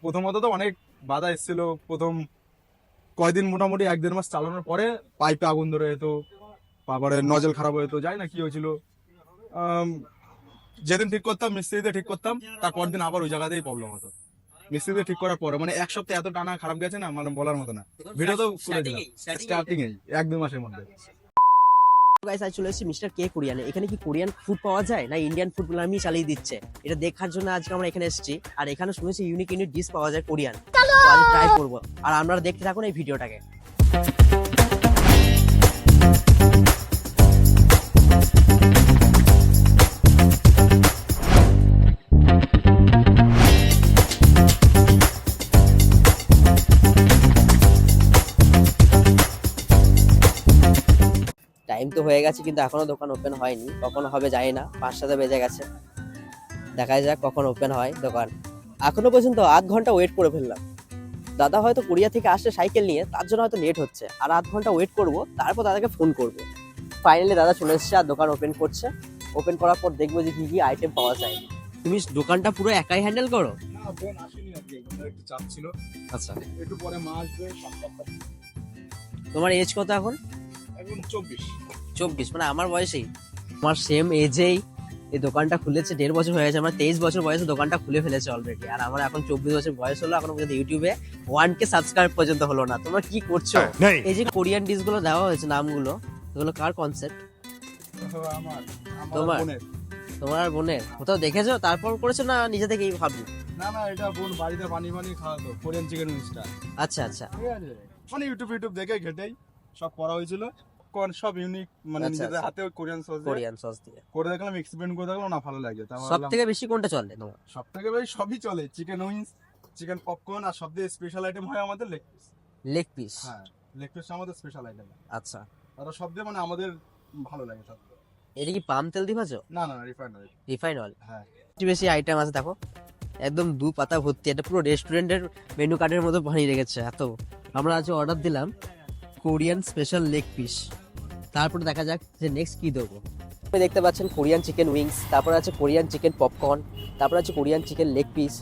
প্রথমত তো অনেক বাধা এসেছিল। প্রথম কয়দিন মোটামুটি 1-1.5 মাস চালানোর পরে পাইপে আগুন ধরে যেত, তারপরে নজল খারাপ হয়ে যেত, জানি না কি হয়েছিল। যেদিন ঠিক করতাম মিস্ত্রিতে ঠিক করতাম, তারপর দিন আবার ওই জায়গাতেই প্রবলেম হতো। মিস্ত্রিতে ঠিক করার পরে মানে এক সপ্তাহে এত টানা খারাপ গেছে না, মানে বলার মতো না। ভিডিও তো করেছিলাম স্টার্টিং এ 1-2 মাসের মধ্যে। গাইস আজ চলে এসেছি মিস্টার কে কোরিয়ানে। এখানে কি কোরিয়ান ফুড পাওয়া যায় না ইন্ডিয়ান ফুড আমি চালিয়ে দিচ্ছে, এটা দেখার জন্য আজকে আমরা এখানে এসেছি। আর এখানে শুনেছি ইউনিক ইউনিক ডিশ পাওয়া যায় কোরিয়ান, তো আজ ট্রাই করবো। আর আপনারা দেখতে থাকুন এই ভিডিওটাকে। টাইম তো হয়ে গেছে কিন্তু এখনো দোকান ওপেন হয়নি, কখন হবে জানি না। 5-7 বেজে গেছে, দেখা যাক কখন ওপেন হয় দোকান। এখনো পর্যন্ত আধ ঘন্টা ওয়েট করে ফেললাম। দাদা হয়তো কোরিয়া থেকে আসছে সাইকেল নিয়ে, তার জন্য হয়তো লেট হচ্ছে। আর আধ ঘন্টা ওয়েট করবো, তারপর দাদাকে ফোন করবো। ফাইনালি দাদা চলে এসেছে আর দোকান ওপেন করছে। ওপেন করার পর দেখবো যে কি কি আইটেম পাওয়া যায়। তুমি দোকানটা পুরো একাই হ্যান্ডেল করো? না, বোন আসেনি আজকে, একটু চাপ ছিল। আচ্ছা, একটু পরে মা আসবে। তোমার এজ কত এখন? এখন 24। 24, মানে আমার বয়সেই। আমার সেম এজেই এই দোকানটা খুলেছে। 1.5 বছর হয়ে গেছে। আমার 23 বছর বয়সে দোকানটা খুলে ফেলেছে অলরেডি। আর আমার এখন 24 বছর বয়স হলো, এখনো পর্যন্ত ইউটিউবে 1K সাবস্ক্রাইব পর্যন্ত হলো না। তোমরা কি করছো? এই যে কোরিয়ান ডিশ গুলো দেওয়া হয়েছে নামগুলো, এগুলো কার কনসেপ্ট? আমার তোমার? বোনের। তোমার আর বোনের? কোথাও দেখেছো তারপর করেছো না নিজে থেকেই ভাবলি? না না, এটা বোন বাড়িতে বানিয়ে খাওয়াতো, কোরিয়ান চিকেন উইংসটা। আচ্ছা আচ্ছা ঠিক আছে, মানে ইউটিউব দেখে ঘেটেই সব করা হয়েছিল। সব ইউনিক, মানে আচ্ছা, নিজেদের আচ্ছা। হাতে কোরিয়ান সস কোরিয়ান সস দিয়ে করে দেখলাম, এক্সপেরিমেন্ট করে দেখলাম, না ভালো লাগে। সব থেকে বেশি কোনটা চলে তোমার? সব থেকে বেশি সবই চলে, চিকেন উইংস, চিকেন পপকর্ন, আর সবথেকে স্পেশাল আইটেম হয় আমাদের লেগ পিস। Leg piece? হ্যাঁ, লেগ পিসটা আমাদের স্পেশাল আইটেম। আচ্ছা, আর সবথেকে মানে আমাদের ভালো লাগে সব। এটা কি পাম তেল দিয়ে ভাজো? না না, রিফাইন্ড অয়েল। Refine oil? হ্যাঁ, বেশি আইটেম আছে দেখো, একদম 2 পাতা ভর্তি। এটা পুরো রেস্টুরেন্টের মেনু কার্ডের মতো বানিয়ে রেখেছে এত। আমরা আজ অর্ডার দিলাম কোরিয়ান স্পেশাল লেগ পিস, তারপরে দেখা যাক যে নেক্সট কি দেবো। আপনি দেখতে পাচ্ছেন কোরিয়ান চিকেন উইংস, তারপর আছে কোরিয়ান চিকেন পপকর্ন, তারপর আছে Korean chicken leg piece,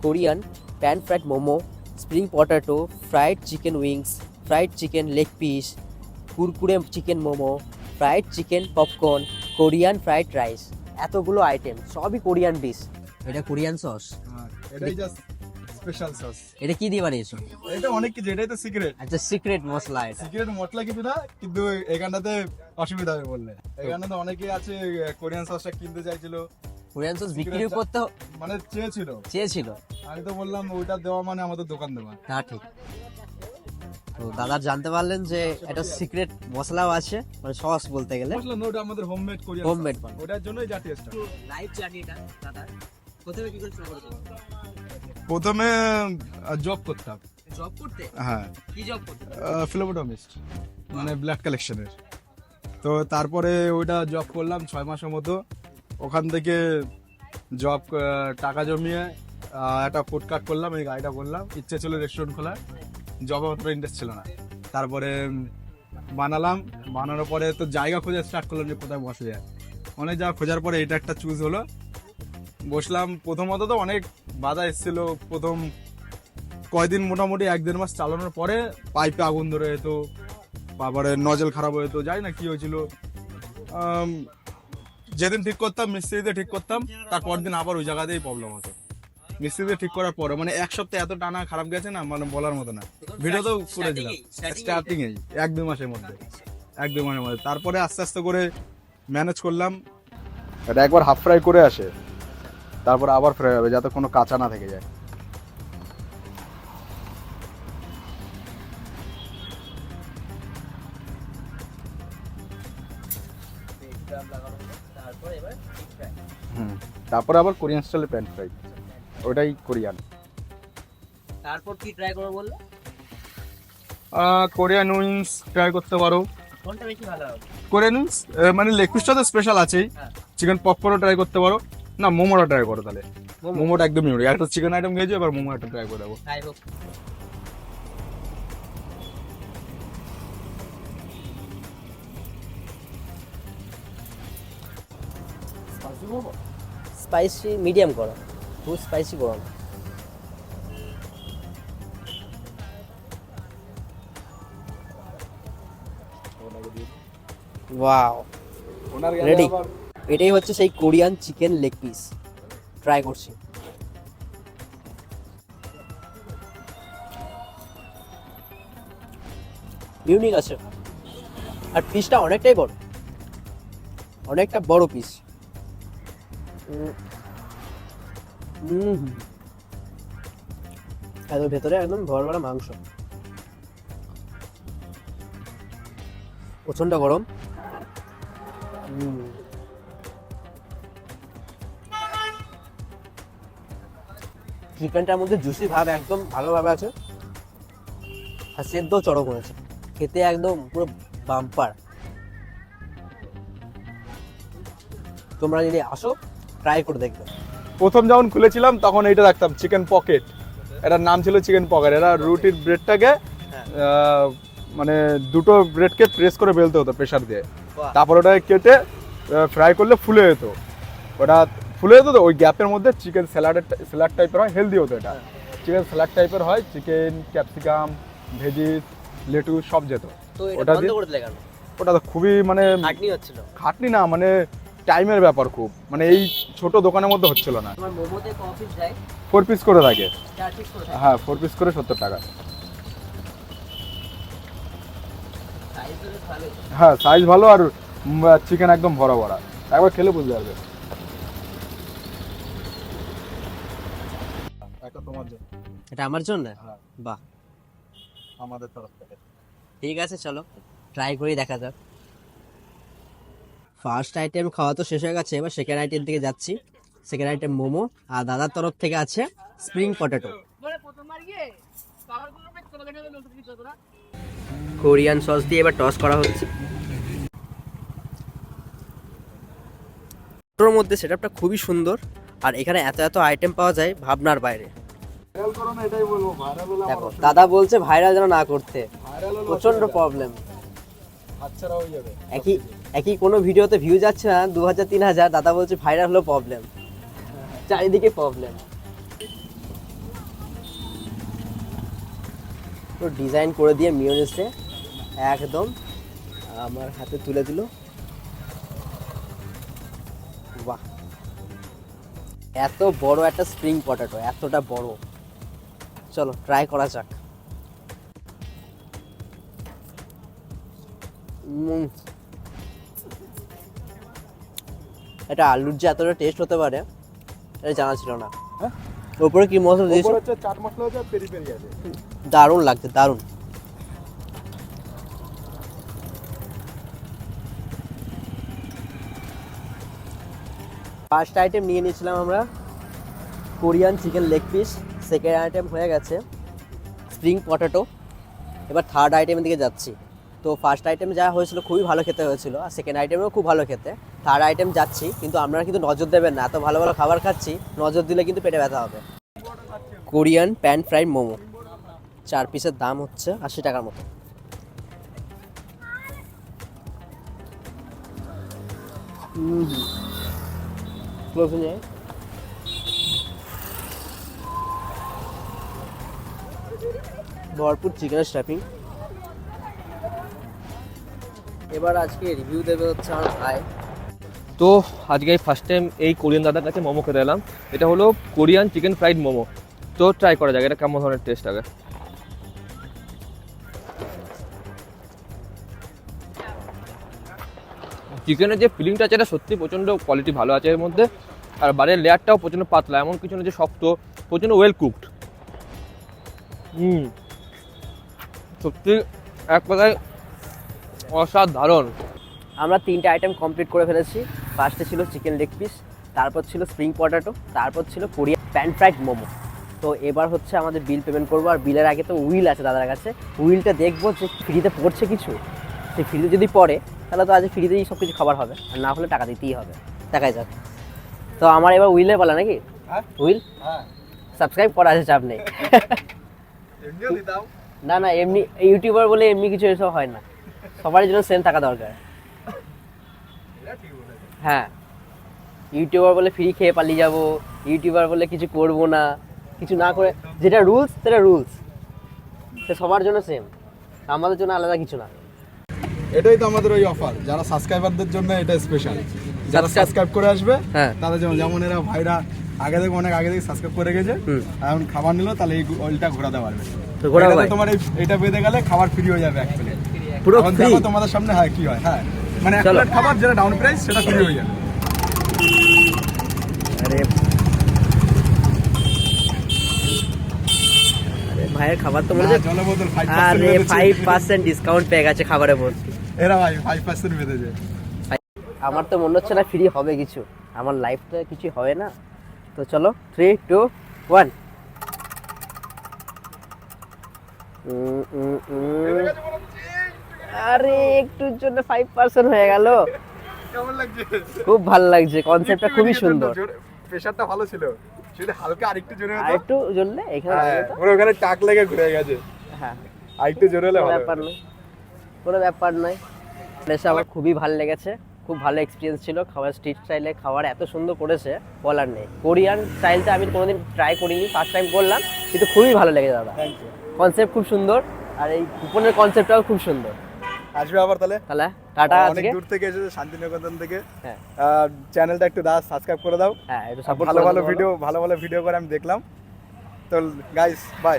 Korean pan fried momo, spring potato, fried chicken wings, fried chicken leg piece, Kurkure chicken momo, fried chicken popcorn, Korean fried rice. এতগুলো আইটেম, সবই কোরিয়ান ডিশ। এটা Korean sauce? এটাই just special sauce. এটা কি দিয়ে বানিয়েছো? এটা অনেক কিছু, এটাই তো সিক্রেট। আচ্ছা, সিক্রেট মশলা এটা? সিক্রেট মশলা কিছু না, কিন্তু এখানটাতে অসুবিধা হবে বললে। এখানে অনেকেই আছে কোরিয়ান সসটা কিনতে চাইছিল, কোরিয়ান সস বিক্রি করতে মানে চেয়েছিল। আমি তো বললাম ওইটা দেওয়া মানে আমাদের দোকান দেওয়া। না, ঠিক। তো দাদা জানতে পারলেন যে এটা সিক্রেট মশলাও আছে, মানে সস বলতে গেলে। মশলা নোট আমাদের হোমমেড কোরিয়ান হোমমেড সস, ওটার জন্যই যা টেস্ট। লাইভ জার্নি এটা দাদা। প্রথমে কি করে শুরু করেছো? প্রথমে জব করতাম। জব করতে? হ্যাঁ, কি জব করতে? ফ্লেবোটমিস্ট, মানে ব্লাড কালেকশনের। তো তারপরে ওইটা জব করলাম 6 মাসের মতো। ওখান থেকে জব টাকা জমিয়ে একটা ফুড কার্ট করলাম, এই গাড়িটা করলাম। ইচ্ছে ছিল রেস্টুরেন্ট খোলার, জবে অতটা ইন্টারেস্ট ছিল না। তারপরে বানানোর পরে তো জায়গা খোঁজা স্টার্ট করলাম যে কোথায় বসে যায়। অনেক জায়গা খোঁজার পরে এটা একটা চুজ হলো, বসলাম। প্রথমত তো অনেক বাধা এসেছিল। প্রথম কয়দিন মোটামুটি 1-1.5 মাস চালানোর পরে পাইপে আগুন ধরে যেত, তারপরে নজল খারাপ হয়ে যেত, জানি না কি হয়েছিল। যেদিন ঠিক করতাম মিস্ত্রিতে ঠিক করতাম, তারপর দিন আবার ওই জায়গাতেই প্রবলেম হতো। মিস্ত্রিতে ঠিক করার পরে মানে এক সপ্তাহে এত টানা খারাপ গেছে না, মানে বলার মতো না। ভিডিও তো করেছিলাম স্টার্টিং এ 1-2 মাসের মধ্যে। তারপরে আস্তে আস্তে করে ম্যানেজ করলাম। এটা একবার হাফ ফ্রাই করে আসে, তারপর আবার ফ্রাই হবে যাতে কোনো কাঁচা না থেকে যায়। তারপরে আবার কোরিয়ান স্টাইলে প্যান ফ্রাই, ওটাই কোরিয়ান। তারপর কি ট্রাই করবো বললে? কোরিয়ান উইংস ট্রাই করতে পারো। কোনটা বেশি ভালো হবে? কোরিয়ান উইংস, মানে লেগ পিসটা তো স্পেশাল আছেই। চিকেন পপকর্নও ট্রাই করতে পারো। না, মোমোটা ট্রাই করো তাহলে। মোমোটা একদম ইউনিক। একটা চিকেন আইটেম খেয়েছি, এবার মোমো একটা ট্রাই করে দেবো। স্পাইসি মিডিয়াম করো, খুব স্পাইসি করো না। ওয়াও, ওনার রেডি। এটাই হচ্ছে সেই Korean chicken leg piece, try করছি। ইউনিক আছে, আর পিসটা অনেকটাই বড়, অনেকটা বড় পিস। একদম ভেতরে একদম ভরভরা মাংস, প্রচন্ড গরম। চিকেনটার মধ্যে জুসি ভাব একদম ভালোভাবে আছে, আর সেদ্ধ চরম হয়েছে, খেতে একদম পুরো বাম্পার। তোমরা যদি আসো ট্রাই করে দেখবে। প্রথম যখন খুলেছিলাম তখন এইটা রাখতাম চিকেন পকেট, এটার নাম ছিল চিকেন পকেট। এরা রুটির ব্রেডটাকে মানে দুটো ব্রেডকে প্রেস করে বেলতে হতো প্রেসার দিয়ে, তারপর ওটাকে কেটে ফ্রাই করলে ফুলে যেত। ওটা ফুলে যেত তো ওই গ্যাপের মধ্যে চিকেন স্যালাড টাইপের হয়, হেলদি হতো এটা। চিকেন স্যালাড টাইপের হয়, চিকেন ক্যাপসিকাম ভেজিস লেটুস সব যেত। তো এটা ওটা বন্ধ দিয়ে করে দিলে কেন? ওটা তো খুবই মানে খাটনি হচ্ছিল। খাটনি না, মানে টাইমের ব্যাপার খুব, মানে এই ছোট দোকানের মধ্যে হচ্ছিল না। তোমার মোমোতে ক পিস যায়? 4 পিস করে থাকে। 4 পিস করে থাকে। হ্যাঁ 4 পিস করে 70 টাকা। সাইজ তো বেশ ভালোই। হ্যাঁ সাইজ ভালো, আর চিকেন একদম ভরা ভরা, একবার খেলে বুঝতে পারবে। একটা তোমার জন্য, এটা আমার জন্য? হ্যাঁ বাহ, আমাদের তরফ থেকে। ঠিক আছে, চলো ট্রাই করে দেখা যাক। ফার্স্ট আইটেম খাওয়া তো শেষ হয়ে গেছে, এবার সেকেন্ড আইটেম থেকে যাচ্ছি। সেকেন্ড আইটেম মোমো, আর দাদার তরফ থেকে আছে স্প্রিং পটেটো। কোরিয়ান সস দিয়ে এবার টস করা হচ্ছে। ওর মধ্যে সেটআপটা খুবই সুন্দর, আর এখানে এত এত আইটেম পাওয়া যায় ভাবনার বাইরে। ভাইরাল করো না, এটাই বলবো, ভাইরাল হলে দেখো দাদা বলছে ভাইরাল যেন না করতে, প্রচন্ড প্রবলেম। বাচ্চারা হয়ে যাবে। একই একই কোনো ভিডিওতে ভিউ যাচ্ছে না 2000-3000, দাদা বলছে ভাইরাল হলো প্রবলেম, চারিদিকে প্রবলেম। তো ডিজাইন করে দিয়ে মিয়োনিজে একদম আমার হাতে তুলে দিল। বাহ, এত বড় একটা স্প্রিং পটেটো, এতটা বড়। চলো ট্রাই করা যাক। এটা আলুর যে এতটা টেস্ট হতে পারে এটা জানা ছিল না। হ্যাঁ? ওপরে কি মশলা দিয়েছো? ওপরে হচ্ছে চাট মশলা আছে, পেরি পেরি আছে। দারুণ লাগছে, দারুণ। ফার্স্ট আইটেম নিয়ে নিয়েছিলাম আমরা Korean chicken leg piece, second item হয়ে গেছে স্প্রিং পটেটো, এবার থার্ড আইটেমের দিকে যাচ্ছি। তো ফার্স্ট আইটেম যা হয়েছিল খুবই ভালো খেতে হয়েছিল, আর সেকেন্ড আইটেমেও খুব ভালো খেতে। থার্ড আইটেম যাচ্ছি, কিন্তু আপনারা কিন্তু নজর দেবেন না, এত ভালো ভালো খাবার খাচ্ছি, নজর দিলে কিন্তু পেটে ব্যথা হবে। কোরিয়ান প্যান ফ্রাইড মোমো, 4 পিসের দাম হচ্ছে 80 টাকার মতো। ভরপুর চিকেনের স্ট্যাপিং। এবার আজকে রিভিউ দেবে হচ্ছে আমার ভাই। তো আজকে ফার্স্ট টাইম এই কোরিয়ান দাদার কাছে মোমো খেতে এলাম। এটা হলো কোরিয়ান চিকেন ফ্রাইড মোমো। তো ট্রাই করা যাক এটা কেমন ধরনের টেস্ট আগে। চিকেনের যে ফিলিংটা আছে এটা সত্যি প্রচণ্ড কোয়ালিটি ভালো আছে এর মধ্যে, আর বাইরের লেয়ারটাও প্রচণ্ড পাতলা, এমন কিছু না যে শক্ত, প্রচণ্ড ওয়েল কুকড। সত্যি এক কথায় অসাধারণ। আমরা 3টে আইটেম কমপ্লিট করে ফেলেছি। ফার্স্টে ছিল চিকেন লেগ পিস, তারপর ছিল স্প্রিং পটেটো, তারপর ছিল কোরিয়ান প্যান ফ্রাইড মোমো। তো এবার হচ্ছে আমাদের বিল পেমেন্ট করবো, আর বিলের আগে তো উইল আছে দাদার কাছে, উইলটা দেখবো যে ফ্রিতে পড়ছে কিছু। সেই ফ্রিতে যদি পড়ে তাহলে তো আজ ফ্রিতেই সব কিছু খাবার হবে, আর না হলে টাকা দিতেই হবে। দেখাই যাক। তো আমার এবার উইলে বলা নাকি? উইল সাবস্ক্রাইব করা আছে, চাপ নেই। না না, এমনি ইউটিউবার বলে এমনি কিছু এসব হয় না, সবারই জন্য সেম থাকা দরকার। হ্যাঁ, ইউটিউবার বলে ফ্রি খেয়ে পালিয়ে যাবো, ইউটিউবার বলে কিছু করব না, কিছু না করে যেটা রুলস সেটা রুলস, সে সবার জন্য সেম, আমাদের জন্য আলাদা কিছু না। এটাই তো আমাদের ওই অফার, যারা সাবস্ক্রাইবারদের জন্য এটা স্পেশাল। যারা Subscribe- সাবস্ক্রাইব করে আসবে হ্যাঁ। তাদের যেমন যেমন এরা ভাইরা অনেক আগে থেকে সাবস্ক্রাইব করে গেছে, এখন খাবার নিলো তাহলে এই ওইটা ঘোরাতে পারবে। তো ঘোরাবো এটাতে ভাই। তোমার এটা বেঁধে গেলে খাবার ফ্রি হয়ে যাবে এক প্লেট। পুরো এখন free? দেখো তোমাদের সামনে হ্যাঁ কি হয়, হ্যাঁ মানে এক চলো। প্লেট খাবার যেটা ডাউন প্রাইস সেটা ফ্রি হয়ে যাবে। আরে আরে ভাইয়ের খাবার তো মনে না, হচ্ছে জলের বোতল 5% আরে বেঁধেছে। 5% ডিসকাউন্ট পেয়ে গেছে খাবারের উপর। এরা ভাই 5% বেঁধেছে। আমার তো মনে হচ্ছে না ফ্রি হবে কিছু, আমার লাইফটা কিছু হবে না। তো চলো 3 2 1। আরে একটুর জন্য 5% হয়ে গেল। কেমন লাগছে? খুব ভালো লাগছে, কনসেপ্টটা খুবই সুন্দর। প্রেসারটা ভালো ছিল, যদি হালকা আরেকটু জোরে আর হতো। একটু জ্বললে এখানে হ্যাঁ, লাগবে তো। পুরো ওখানে টাক লেগে ঘুরে গেছে, হ্যাঁ, আরেকটু জোরে হলে কোনো ভালো ব্যাপার হতো। নয়, কোনো ব্যাপার নয়। এসে আমার খুবই ভালো লেগেছে, খুব ভালো এক্সপিরিয়েন্স ছিল। খাবার স্ট্রিট স্টাইলে খাবার এত সুন্দর করেছে বলার নেই। কোরিয়ান স্টাইলটা আমি কোনোদিন ট্রাই করিনি, ফার্স্ট টাইম করলাম, কিন্তু খুবই ভালো লেগেছে দাদা। Thank you. কনসেপ্ট খুব সুন্দর, আর এই কুপনের কনসেপ্টটাও খুব সুন্দর। আসবে আবার তাহলে। তাহলে টাটা অনেক আজকে। দূর থেকে এসেছে শান্তিনিকেতন থেকে। হ্যাঁ চ্যানেলটা একটু সাবস্ক্রাইব করে দাও। হ্যাঁ, একটু সাপোর্ট ভালো ভালো ভিডিও করে আমি দেখলাম। তো গাইস বাই।